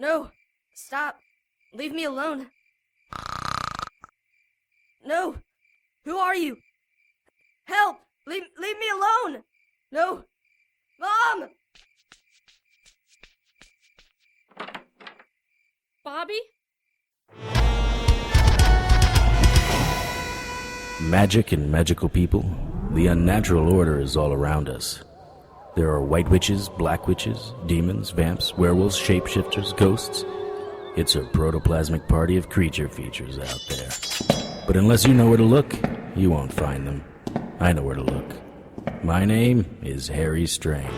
No! Stop! Leave me alone! No! Who are you? Help! Leave me alone! No! Mom! Bobby? Magic and magical people, the unnatural order is all around us. There are white witches, black witches, demons, vamps, werewolves, shapeshifters, ghosts. It's a protoplasmic party of creature features out there. But unless you know where to look, you won't find them. I know where to look. My name is Harry Strange.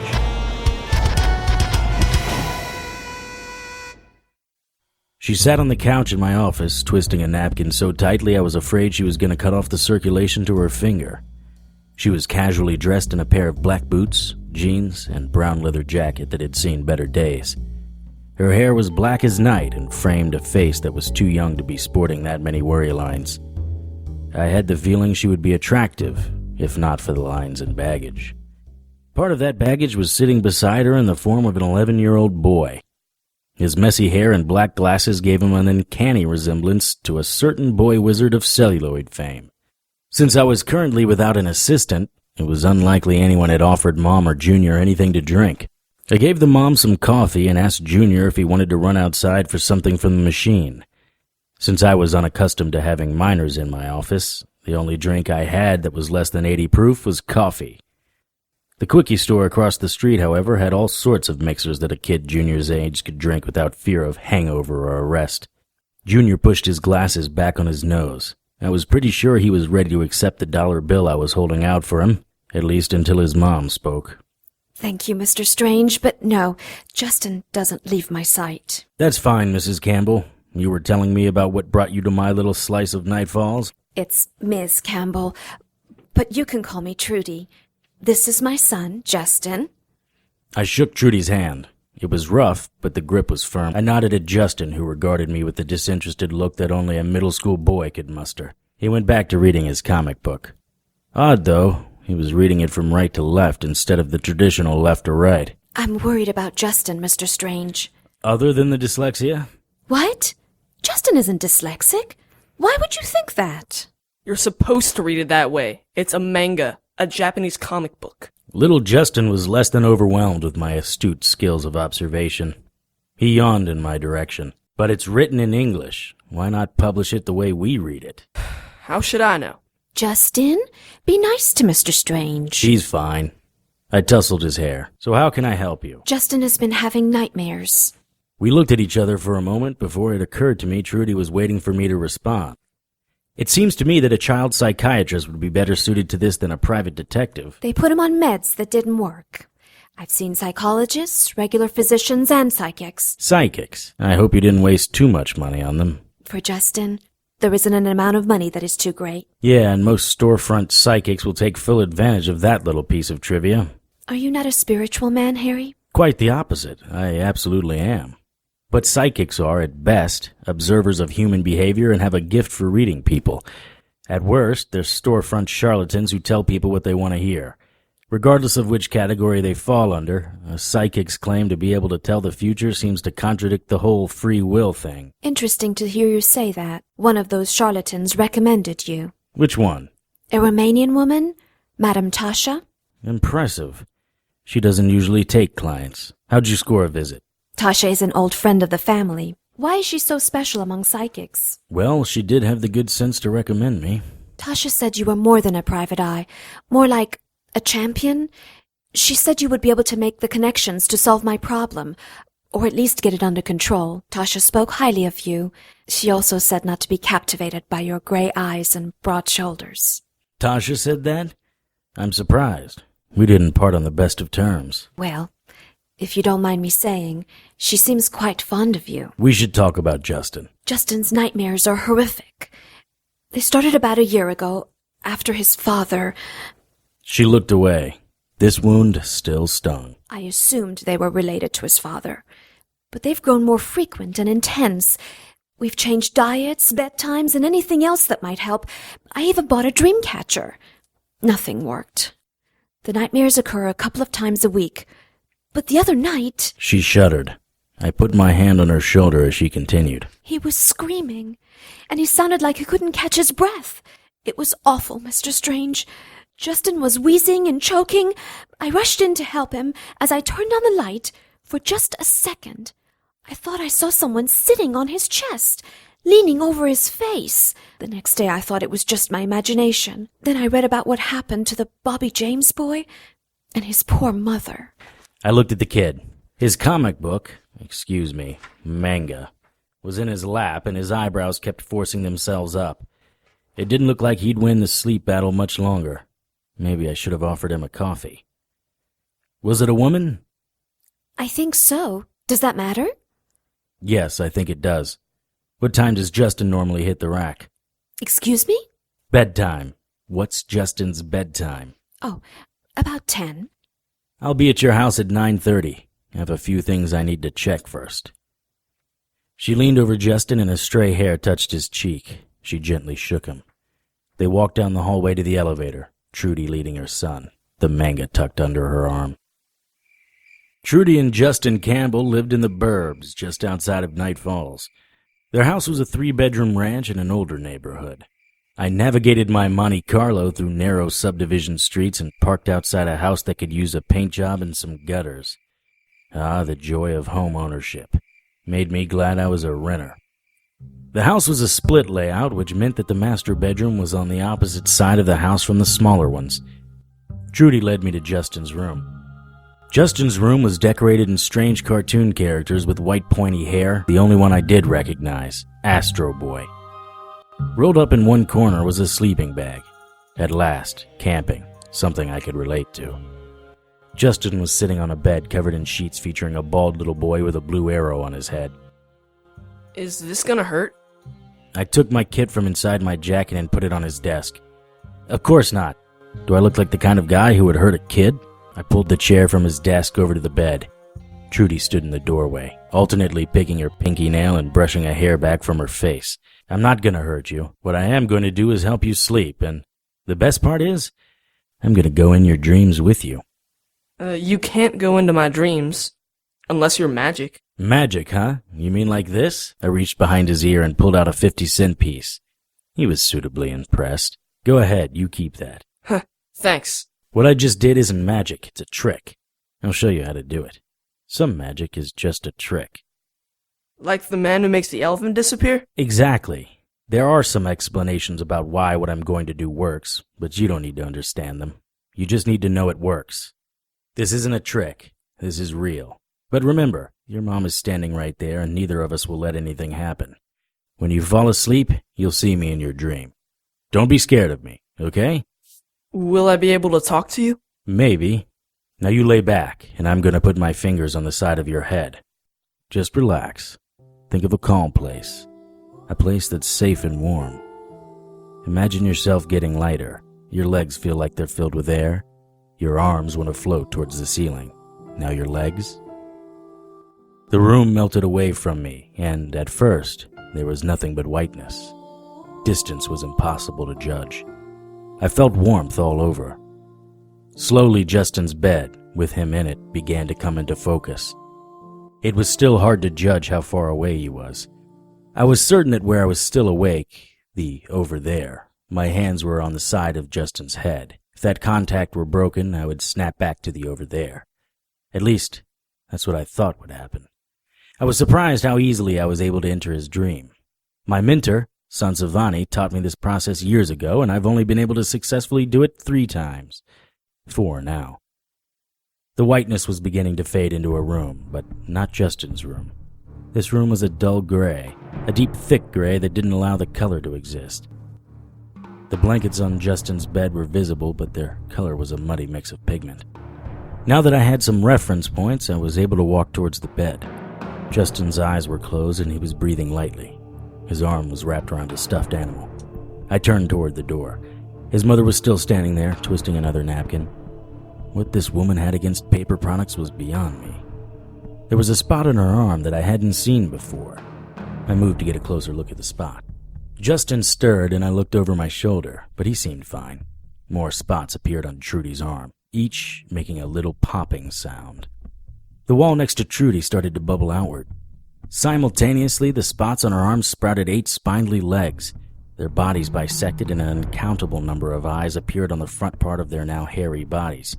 She sat on the couch in my office, twisting a napkin so tightly I was afraid she was going to cut off the circulation to her finger. She was casually dressed in a pair of black boots, jeans, and brown leather jacket that had seen better days. Her hair was black as night and framed a face that was too young to be sporting that many worry lines. I had the feeling she would be attractive, if not for the lines and baggage. Part of that baggage was sitting beside her in the form of an 11-year-old boy. His messy hair and black glasses gave him an uncanny resemblance to a certain boy wizard of celluloid fame. Since I was currently without an assistant, it was unlikely anyone had offered Mom or Junior anything to drink. I gave the mom some coffee and asked Junior if he wanted to run outside for something from the machine. Since I was unaccustomed to having minors in my office, the only drink I had that was less than 80 proof was coffee. The quickie store across the street, however, had all sorts of mixers that a kid Junior's age could drink without fear of hangover or arrest. Junior pushed his glasses back on his nose. I was pretty sure he was ready to accept the dollar bill I was holding out for him, at least until his mom spoke. Thank you, Mr. Strange, but no, Justin doesn't leave my sight. That's fine, Mrs. Campbell. You were telling me about what brought you to my little slice of Night Falls? It's Ms. Campbell, but you can call me Trudy. This is my son, Justin. I shook Trudy's hand. It was rough, but the grip was firm. I nodded at Justin, who regarded me with the disinterested look that only a middle school boy could muster. He went back to reading his comic book. Odd, though. He was reading it from right to left instead of the traditional left to right. I'm worried about Justin, Mr. Strange. Other than the dyslexia? What? Justin isn't dyslexic. Why would you think that? You're supposed to read it that way. It's a manga, a Japanese comic book. Little Justin was less than overwhelmed with my astute skills of observation. He yawned in my direction. But it's written in English. Why not publish it the way we read it? How should I know? Justin, be nice to Mr. Strange. He's fine. I tousled his hair. So how can I help you? Justin has been having nightmares. We looked at each other for a moment before it occurred to me Trudy was waiting for me to respond. It seems to me that a child psychiatrist would be better suited to this than a private detective. They put him on meds that didn't work. I've seen psychologists, regular physicians, and psychics. Psychics? I hope you didn't waste too much money on them. For Justin, there isn't an amount of money that is too great. Yeah, and most storefront psychics will take full advantage of that little piece of trivia. Are you not a spiritual man, Harry? Quite the opposite. I absolutely am. But psychics are, at best, observers of human behavior and have a gift for reading people. At worst, they're storefront charlatans who tell people what they want to hear. Regardless of which category they fall under, a psychic's claim to be able to tell the future seems to contradict the whole free will thing. Interesting to hear you say that. One of those charlatans recommended you. Which one? A Romanian woman, Madame Tasha. Impressive. She doesn't usually take clients. How'd you score a visit? Tasha is an old friend of the family. Why is she so special among psychics? Well, she did have the good sense to recommend me. Tasha said you were more than a private eye, more like a champion. She said you would be able to make the connections to solve my problem, or at least get it under control. Tasha spoke highly of you. She also said not to be captivated by your gray eyes and broad shoulders. Tasha said that? I'm surprised. We didn't part on the best of terms. Well, if you don't mind me saying, she seems quite fond of you. We should talk about Justin. Justin's nightmares are horrific. They started about a year ago, after his father. She looked away. This wound still stung. I assumed they were related to his father, but they've grown more frequent and intense. We've changed diets, bedtimes, and anything else that might help. I even bought a dream catcher. Nothing worked. The nightmares occur a couple of times a week. But the other night... She shuddered. I put my hand on her shoulder as she continued. He was screaming, and he sounded like he couldn't catch his breath. It was awful, Mr. Strange. Justin was wheezing and choking. I rushed in to help him. As I turned on the light, for just a second, I thought I saw someone sitting on his chest, leaning over his face. The next day I thought it was just my imagination. Then I read about what happened to the Bobby James boy and his poor mother. I looked at the kid. His comic book, manga, was in his lap, and his eyebrows kept forcing themselves up. It didn't look like he'd win the sleep battle much longer. Maybe I should have offered him a coffee. Was it a woman? I think so. Does that matter? Yes, I think it does. What time does Justin normally hit the rack? Excuse me? Bedtime. What's Justin's bedtime? Oh, about 10. I'll be at your house at 9:30. I have a few things I need to check first. She leaned over Justin and a stray hair touched his cheek. She gently shook him. They walked down the hallway to the elevator, Trudy leading her son, the manga tucked under her arm. Trudy and Justin Campbell lived in the burbs just outside of Night Falls. Their house was a 3-bedroom ranch in an older neighborhood. I navigated my Monte Carlo through narrow subdivision streets and parked outside a house that could use a paint job and some gutters. Ah, the joy of home ownership. Made me glad I was a renter. The house was a split layout, which meant that the master bedroom was on the opposite side of the house from the smaller ones. Trudy led me to Justin's room. Justin's room was decorated in strange cartoon characters with white pointy hair, the only one I did recognize, Astro Boy. Rolled up in one corner was a sleeping bag. At last, camping, something I could relate to. Justin was sitting on a bed covered in sheets featuring a bald little boy with a blue arrow on his head. Is this gonna hurt? I took my kit from inside my jacket and put it on his desk. Of course not. Do I look like the kind of guy who would hurt a kid? I pulled the chair from his desk over to the bed. Trudy stood in the doorway, alternately picking her pinky nail and brushing a hair back from her face. I'm not gonna hurt you. What I am going to do is help you sleep, and the best part is, I'm gonna go in your dreams with you. You can't go into my dreams. Unless you're magic. Magic, huh? You mean like this? I reached behind his ear and pulled out a 50-cent piece. He was suitably impressed. Go ahead, you keep that. Huh, thanks. What I just did isn't magic, it's a trick. I'll show you how to do it. Some magic is just a trick. Like the man who makes the elephant disappear? Exactly. There are some explanations about why what I'm going to do works, but you don't need to understand them. You just need to know it works. This isn't a trick. This is real. But remember, your mom is standing right there, and neither of us will let anything happen. When you fall asleep, you'll see me in your dream. Don't be scared of me, okay? Will I be able to talk to you? Maybe. Now you lay back, and I'm going to put my fingers on the side of your head. Just relax. Think of a calm place. A place that's safe and warm. Imagine yourself getting lighter. Your legs feel like they're filled with air. Your arms want to float towards the ceiling. Now your legs. The room melted away from me, and at first, there was nothing but whiteness. Distance was impossible to judge. I felt warmth all over. Slowly, Justin's bed, with him in it, began to come into focus. It was still hard to judge how far away he was. I was certain that where I was still awake, the over there, my hands were on the side of Justin's head. If that contact were broken, I would snap back to the over there. At least, that's what I thought would happen. I was surprised how easily I was able to enter his dream. My mentor, Sansavani, taught me this process years ago, and I've only been able to successfully do it 3 times. 4 now. The whiteness was beginning to fade into a room, but not Justin's room. This room was a dull gray, a deep, thick gray that didn't allow the color to exist. The blankets on Justin's bed were visible, but their color was a muddy mix of pigment. Now that I had some reference points, I was able to walk towards the bed. Justin's eyes were closed and he was breathing lightly. His arm was wrapped around a stuffed animal. I turned toward the door. His mother was still standing there, twisting another napkin. What this woman had against paper products was beyond me. There was a spot on her arm that I hadn't seen before. I moved to get a closer look at the spot. Justin stirred and I looked over my shoulder, but he seemed fine. More spots appeared on Trudy's arm, each making a little popping sound. The wall next to Trudy started to bubble outward. Simultaneously, the spots on her arms sprouted 8 spindly legs. Their bodies bisected and an uncountable number of eyes appeared on the front part of their now hairy bodies.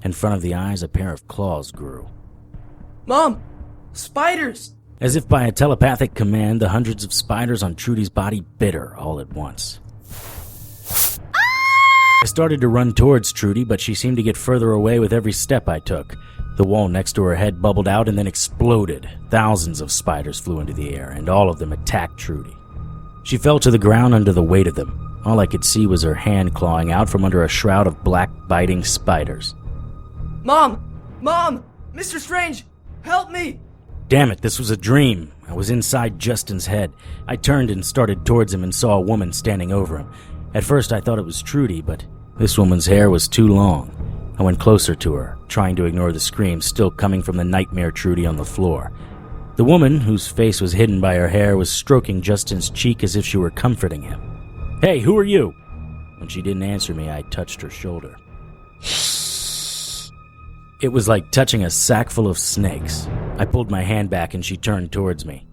In front of the eyes, a pair of claws grew. Mom! Spiders! As if by a telepathic command, the hundreds of spiders on Trudy's body bit her all at once. I started to run towards Trudy, but she seemed to get further away with every step I took. The wall next to her head bubbled out and then exploded. Thousands of spiders flew into the air, and all of them attacked Trudy. She fell to the ground under the weight of them. All I could see was her hand clawing out from under a shroud of black, biting spiders. Mom! Mom! Mr. Strange! Help me! Damn it, this was a dream. I was inside Justin's head. I turned and started towards him and saw a woman standing over him. At first I thought it was Trudy, but this woman's hair was too long. I went closer to her, trying to ignore the screams still coming from the nightmare Trudy on the floor. The woman, whose face was hidden by her hair, was stroking Justin's cheek as if she were comforting him. "Hey, who are you?" When she didn't answer me, I touched her shoulder. It was like touching a sack full of snakes. I pulled my hand back and she turned towards me.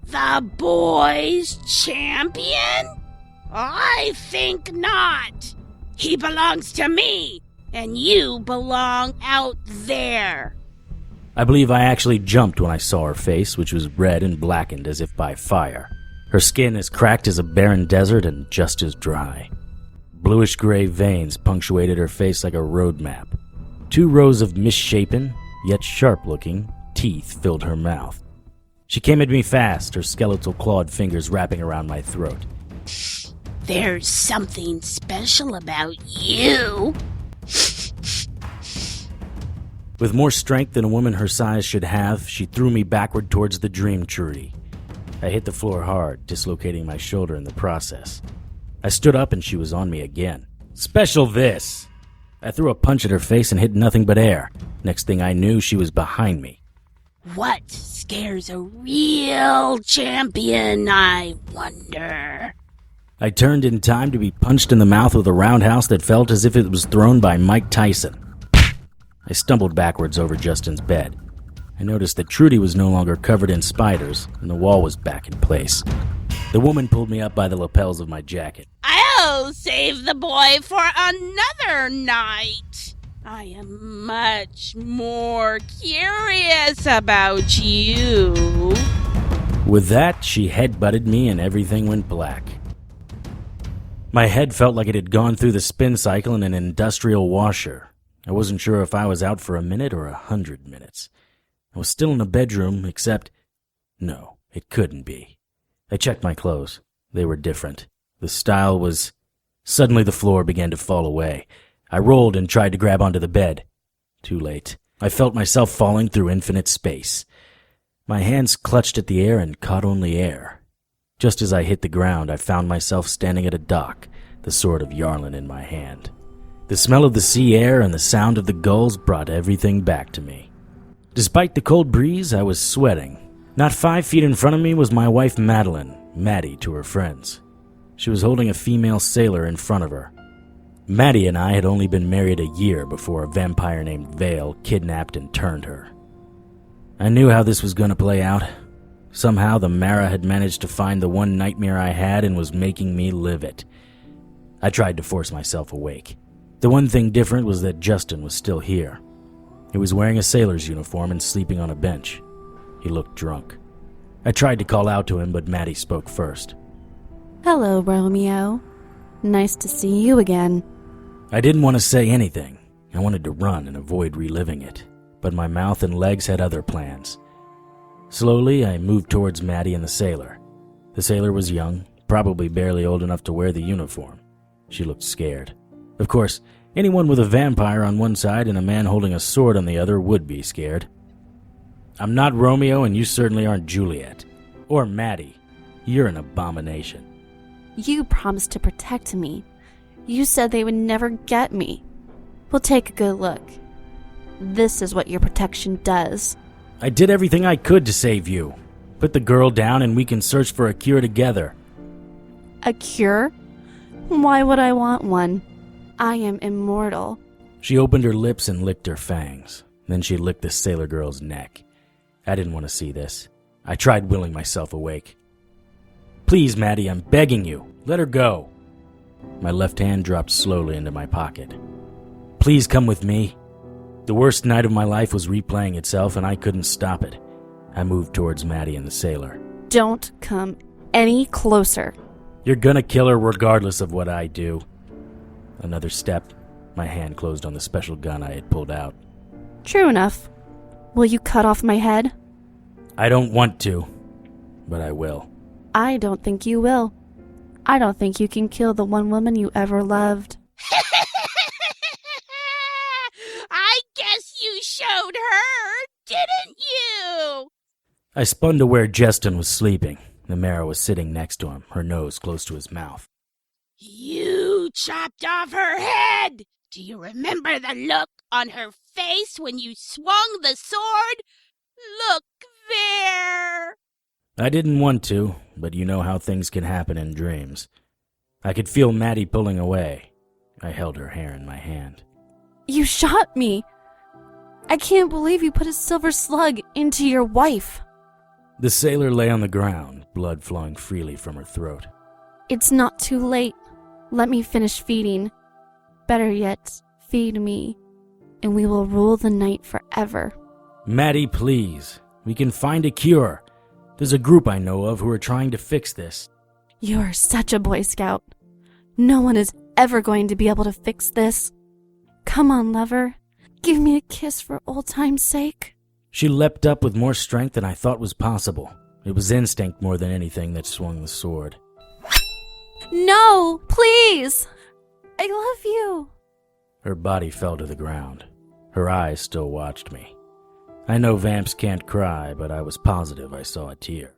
The boys' champion? I think not. He belongs to me, and you belong out there. I believe I actually jumped when I saw her face, which was red and blackened as if by fire. Her skin as cracked as a barren desert and just as dry. Bluish-gray veins punctuated her face like a road map. 2 rows of misshapen, yet sharp-looking, teeth filled her mouth. She came at me fast, her skeletal clawed fingers wrapping around my throat. There's something special about you. With more strength than a woman her size should have, she threw me backward towards the dream Trudy. I hit the floor hard, dislocating my shoulder in the process. I stood up and she was on me again. Special this! I threw a punch at her face and hit nothing but air. Next thing I knew, she was behind me. What scares a real champion, I wonder? I turned in time to be punched in the mouth with a roundhouse that felt as if it was thrown by Mike Tyson. I stumbled backwards over Justin's bed. I noticed that Trudy was no longer covered in spiders, and the wall was back in place. The woman pulled me up by the lapels of my jacket. I'll save the boy for another night. I am much more curious about you. With that, she head-butted me and everything went black. My head felt like it had gone through the spin cycle in an industrial washer. I wasn't sure if I was out for a minute or 100 minutes. I was still in a bedroom, except... No, it couldn't be. I checked my clothes. They were different. The style was... Suddenly the floor began to fall away. I rolled and tried to grab onto the bed. Too late. I felt myself falling through infinite space. My hands clutched at the air and caught only air. Just as I hit the ground, I found myself standing at a dock, the sword of Yarlin in my hand. The smell of the sea air and the sound of the gulls brought everything back to me. Despite the cold breeze, I was sweating. Not 5 feet in front of me was my wife Madeline, Maddie to her friends. She was holding a female sailor in front of her. Maddie and I had only been married a year before a vampire named Vale kidnapped and turned her. I knew how this was going to play out. Somehow the Mara had managed to find the one nightmare I had and was making me live it. I tried to force myself awake. The one thing different was that Justin was still here. He was wearing a sailor's uniform and sleeping on a bench. He looked drunk. I tried to call out to him, but Maddie spoke first. Hello, Romeo. Nice to see you again. I didn't want to say anything. I wanted to run and avoid reliving it, but my mouth and legs had other plans. Slowly, I moved towards Maddie and the sailor. The sailor was young, probably barely old enough to wear the uniform. She looked scared. Of course, anyone with a vampire on one side and a man holding a sword on the other would be scared. I'm not Romeo, and you certainly aren't Juliet. Or Maddie. You're an abomination. You promised to protect me. You said they would never get me. We'll take a good look. This is what your protection does. I did everything I could to save you. Put the girl down and we can search for a cure together. A cure? Why would I want one? I am immortal. She opened her lips and licked her fangs. Then she licked the sailor girl's neck. I didn't want to see this. I tried willing myself awake. Please, Maddie, I'm begging you. Let her go. My left hand dropped slowly into my pocket. Please come with me. The worst night of my life was replaying itself, and I couldn't stop it. I moved towards Maddie and the sailor. Don't come any closer. You're gonna kill her regardless of what I do. Another step. My hand closed on the special gun I had pulled out. True enough. Will you cut off my head? I don't want to, but I will. I don't think you will. I don't think you can kill the one woman you ever loved. I guess you showed her, didn't you? I spun to where Justin was sleeping. The Mara was sitting next to him, her nose close to his mouth. You chopped off her head. Do you remember the look on her face when you swung the sword? Look there. I didn't want to, but you know how things can happen in dreams. I could feel Maddie pulling away. I held her hair in my hand. You shot me. I can't believe you put a silver slug into your wife. The sailor lay on the ground, blood flowing freely from her throat. It's not too late. Let me finish feeding. Better yet, feed me, and we will rule the night forever. Maddie, please. We can find a cure. There's a group I know of who are trying to fix this. You're such a Boy Scout. No one is ever going to be able to fix this. Come on, lover. Give me a kiss for old time's sake. She leapt up with more strength than I thought was possible. It was instinct more than anything that swung the sword. No, please. I love you. Her body fell to the ground. Her eyes still watched me. I know vamps can't cry, but I was positive I saw a tear.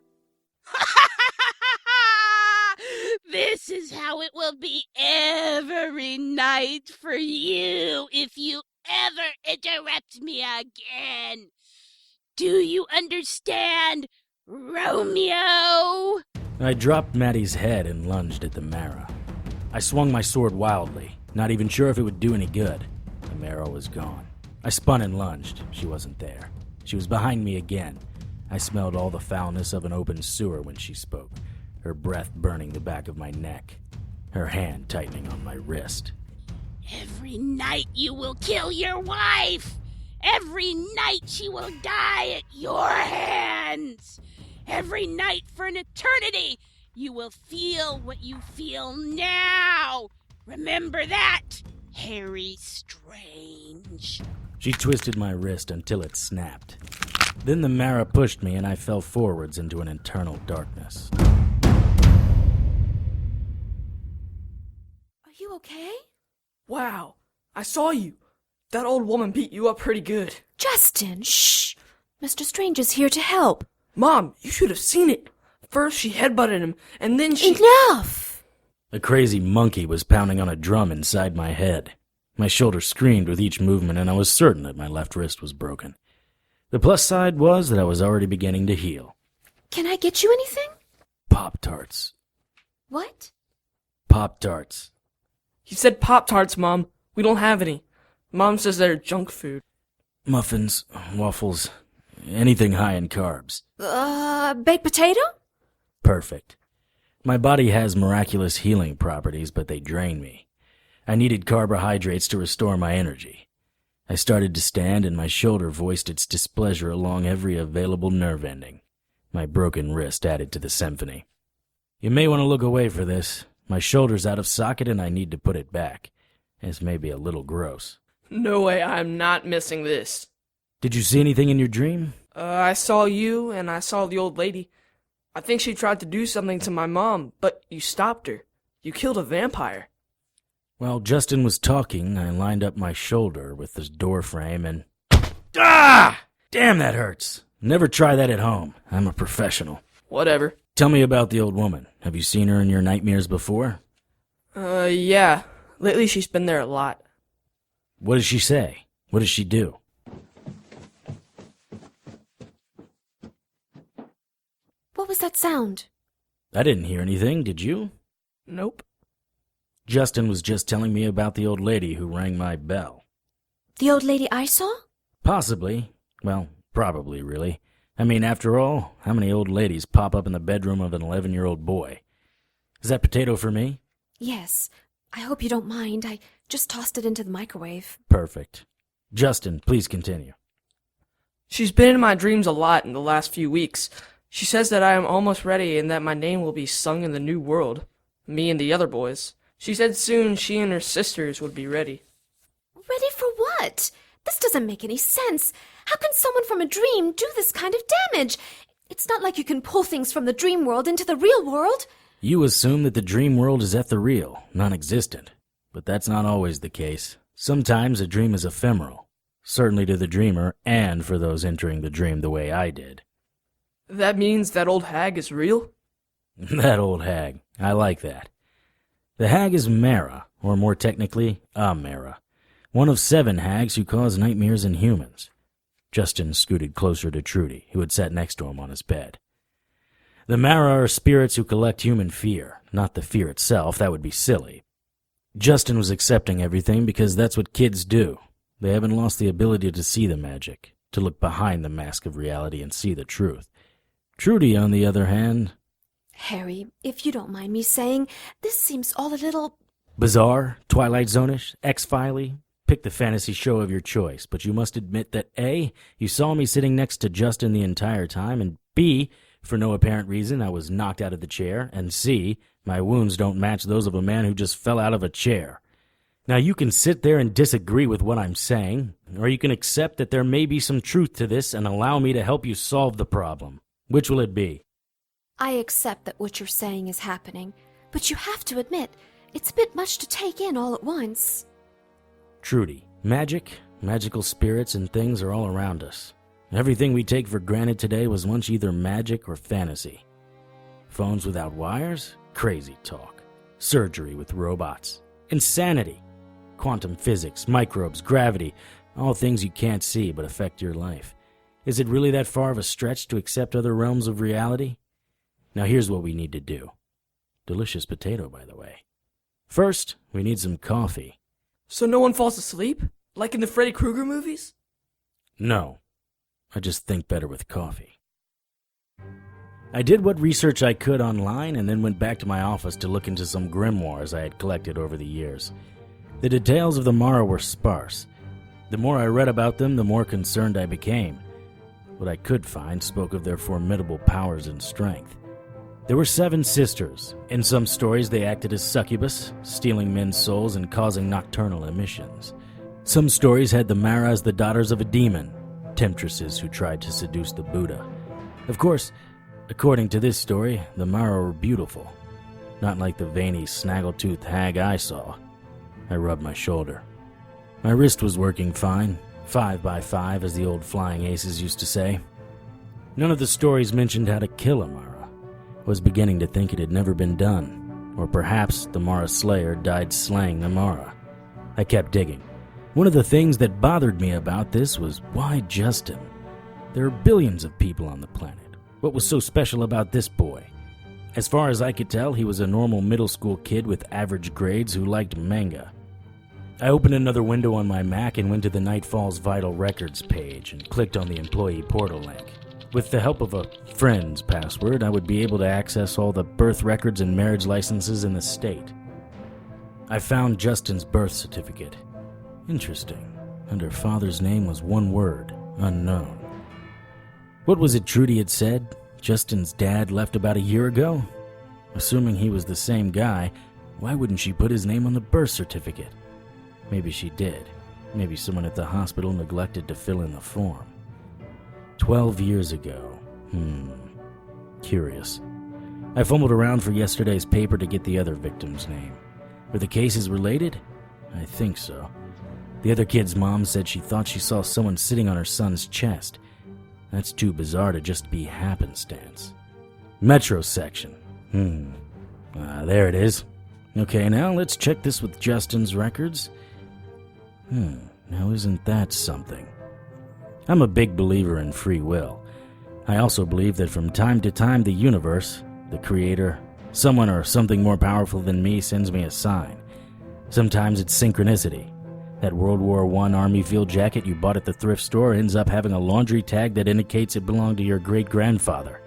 This is how it will be every night for you if you ever interrupt me again. Do you understand, Romeo? I dropped Maddie's head and lunged at the Mara. I swung my sword wildly, not even sure if it would do any good. The Mara was gone. I spun and lunged. She wasn't there. She was behind me again. I smelled all the foulness of an open sewer when she spoke, her breath burning the back of my neck, her hand tightening on my wrist. Every night you will kill your wife. Every night she will die at your hands. Every night for an eternity you will feel what you feel now. Remember that, Harry Strange. She twisted my wrist until it snapped. Then the Mara pushed me and I fell forwards into an internal darkness. Are you okay? Wow, I saw you. That old woman beat you up pretty good. Justin, shh. Mr. Strange is here to help. Mom, you should have seen it. First she headbutted him, and then she... Enough! A crazy monkey was pounding on a drum inside my head. My shoulder screamed with each movement, and I was certain that my left wrist was broken. The plus side was that I was already beginning to heal. Can I get you anything? Pop-Tarts. What? Pop-Tarts. He said Pop-Tarts, Mom. We don't have any. Mom says they're junk food. Muffins, waffles, anything high in carbs. Baked potato? Perfect. My body has miraculous healing properties, but they drain me. I needed carbohydrates to restore my energy. I started to stand, and my shoulder voiced its displeasure along every available nerve ending. My broken wrist added to the symphony. You may want to look away for this. My shoulder's out of socket, and I need to put it back. This may be a little gross. No way, I'm not missing this. Did you see anything in your dream? I saw you, and I saw the old lady. I think she tried to do something to my mom, but you stopped her. You killed a vampire. While Justin was talking, I lined up my shoulder with the door frame and... Ah! Damn, that hurts. Never try that at home. I'm a professional. Whatever. Tell me about the old woman. Have you seen her in your nightmares before? Yeah. Lately she's been there a lot. What does she say? What does she do? What was that sound? I didn't hear anything, did you? Nope. Justin was just telling me about the old lady who rang my bell. The old lady I saw? Possibly. Well, probably, really. I mean, after all, how many old ladies pop up in the bedroom of an 11-year-old boy? Is that potato for me? Yes. I hope you don't mind. I just tossed it into the microwave. Perfect. Justin, please continue. She's been in my dreams a lot in the last few weeks. She says that I am almost ready and that my name will be sung in the new world. Me and the other boys. She said soon she and her sisters would be ready. Ready for what? This doesn't make any sense. How can someone from a dream do this kind of damage? It's not like you can pull things from the dream world into the real world. You assume that the dream world is ethereal, non-existent. But that's not always the case. Sometimes a dream is ephemeral. Certainly to the dreamer, and for those entering the dream the way I did. That means that old hag is real? That old hag. I like that. The hag is Mara, or more technically, a Mara. One of 7 hags who cause nightmares in humans. Justin scooted closer to Trudy, who had sat next to him on his bed. The Mara are spirits who collect human fear, not the fear itself. That would be silly. Justin was accepting everything because that's what kids do. They haven't lost the ability to see the magic, to look behind the mask of reality and see the truth. Trudy, on the other hand... Harry, if you don't mind me saying, this seems all a little... bizarre, Twilight Zone-ish, X-Filey. Pick the fantasy show of your choice, but you must admit that A, you saw me sitting next to Justin the entire time, and B, for no apparent reason, I was knocked out of the chair, and C, my wounds don't match those of a man who just fell out of a chair. Now, you can sit there and disagree with what I'm saying, or you can accept that there may be some truth to this and allow me to help you solve the problem. Which will it be? I accept that what you're saying is happening, but you have to admit, it's a bit much to take in all at once. Trudy, magic, magical spirits, and things are all around us. Everything we take for granted today was once either magic or fantasy. Phones without wires? Crazy talk. Surgery with robots. Insanity. Quantum physics, microbes, gravity, all things you can't see but affect your life. Is it really that far of a stretch to accept other realms of reality? Now here's what we need to do. Delicious potato, by the way. First, we need some coffee. So no one falls asleep? Like in the Freddy Krueger movies? No. I just think better with coffee. I did what research I could online and then went back to my office to look into some grimoires I had collected over the years. The details of the Mara were sparse. The more I read about them, the more concerned I became. What I could find spoke of their formidable powers and strength. There were 7 sisters. In some stories, they acted as succubus, stealing men's souls and causing nocturnal emissions. Some stories had the Mara as the daughters of a demon, temptresses who tried to seduce the Buddha. Of course, according to this story, the Mara were beautiful. Not like the veiny, snaggle-toothed hag I saw. I rubbed my shoulder. My wrist was working fine, 5 by 5 as the old flying aces used to say. None of the stories mentioned how to kill a Mara. I was beginning to think it had never been done. Or perhaps the Mara Slayer died slaying the Mara. I kept digging. One of the things that bothered me about this was why Justin? There are billions of people on the planet. What was so special about this boy? As far as I could tell, he was a normal middle school kid with average grades who liked manga. I opened another window on my Mac and went to the Night Falls Vital Records page and clicked on the employee portal link. With the help of a friend's password, I would be able to access all the birth records and marriage licenses in the state. I found Justin's birth certificate. Interesting. Under father's name was one word, unknown. What was it Trudy had said? Justin's dad left about a year ago? Assuming he was the same guy, why wouldn't she put his name on the birth certificate? Maybe she did. Maybe someone at the hospital neglected to fill in the form. 12 years ago. Curious. I fumbled around for yesterday's paper to get the other victim's name. Were the cases related? I think so. The other kid's mom said she thought she saw someone sitting on her son's chest. That's too bizarre to just be happenstance. Metro section. There it is. Okay, now let's check this with Justin's records. Now isn't that something? I'm a big believer in free will. I also believe that from time to time the universe, the creator, someone or something more powerful than me sends me a sign. Sometimes it's synchronicity. That World War I Army field jacket you bought at the thrift store ends up having a laundry tag that indicates it belonged to your great-grandfather.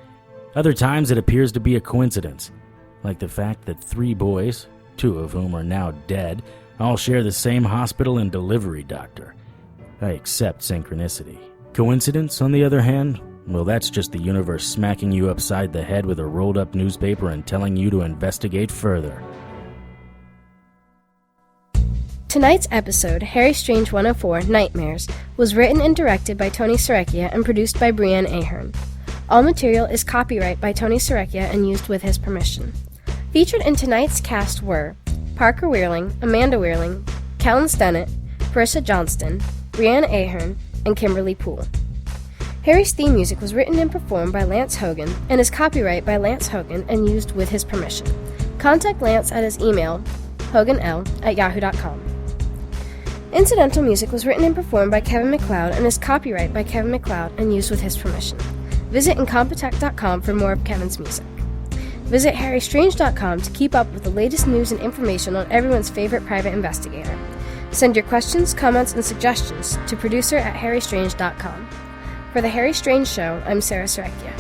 Other times it appears to be a coincidence, like the fact that 3 boys, 2 of whom are now dead, all share the same hospital and delivery doctor. I accept synchronicity. Coincidence, on the other hand? Well, that's just the universe smacking you upside the head with a rolled-up newspaper and telling you to investigate further. Tonight's episode, Harry Strange 104, Nightmares, was written and directed by Tony Serecchia and produced by Brianne Ahern. All material is copyright by Tony Serecchia and used with his permission. Featured in tonight's cast were Parker Weirling, Amanda Weirling, Kellen Stennett, Carissa Johnston, Brianne Ahern, and Kimberly Poole. Harry's theme music was written and performed by Lance Hogan and is copyright by Lance Hogan and used with his permission. Contact Lance at his email, hoganl@yahoo.com. Incidental music was written and performed by Kevin MacLeod and is copyright by Kevin MacLeod and used with his permission. Visit Incompetech.com for more of Kevin's music. Visit HarryStrange.com to keep up with the latest news and information on everyone's favorite private investigator. Send your questions, comments, and suggestions to producer@harrystrange.com. For The Harry Strange Show, I'm Sarah Serecchia.